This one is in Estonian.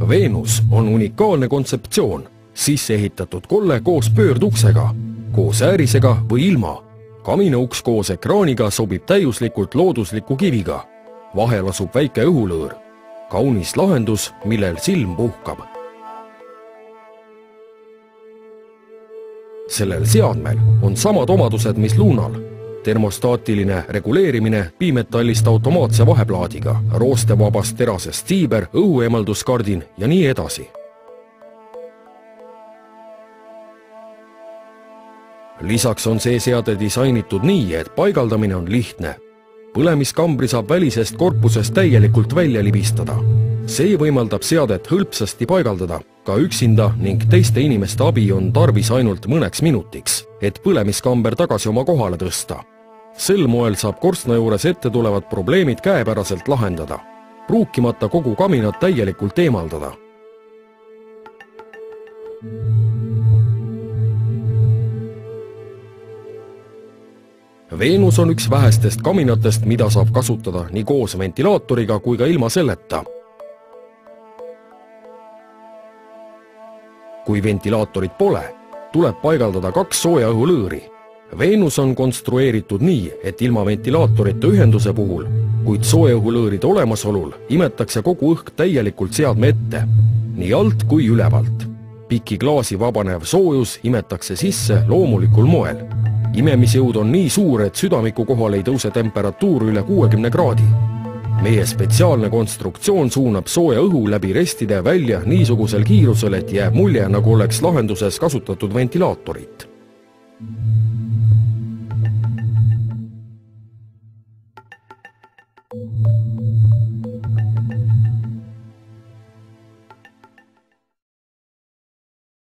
Veenus on unikaalne kontseptsioon, sisse ehitatud kolle koos pöörduksega, koos äärisega või ilma. Kaminauks koos ekraaniga sobib täiuslikult loodusliku kiviga. Vahel asub väike õhulõõr. Kaunis lahendus, millel silm puhkab. Sellel seadmel on samad omadused, mis luunal. Termostaatiline reguleerimine bimetallist automaatse vaheplaadiga, roostevabast terasest siiber, õhuemalduskardin ja nii edasi. Lisaks on see seade disainitud nii, et paigaldamine on lihtne. Põlemiskambri saab välisest korpusest täielikult välja libistada. See võimaldab seadet hõlpsasti paigaldada, ka üksinda ning teiste inimeste abi on tarvis ainult mõneks minutiks, et põlemiskamber tagasi oma kohale tõsta. Sel moel saab korstna juures ette tulevad probleemid käepäraselt lahendada, pruukimata kogu kaminat täielikult eemaldada. Veenus on üks vähestest kaminatest, mida saab kasutada nii koos ventilaatoriga kui ka ilma selleta. Kui ventilaatorit pole, tuleb paigaldada 2 sooja õhulõõri. Veenus on konstrueeritud nii, et ilma ventilaatorite ühenduse puhul, kuid sooja õhulõõride olemasolul imetakse kogu õhk täielikult seadme ette, nii alt kui ülevalt. Piki klaasi vabanev soojus imetakse sisse loomulikul moel. Imemisjõud on nii suur, et südamiku kohal ei tõuse temperatuur üle 60 kraadi. Meie spetsiaalne konstruktsioon suunab sooja õhu läbi restide välja niisugusel kiirusel, et jääb mulje, nagu oleks lahenduses kasutatud ventilaatorit.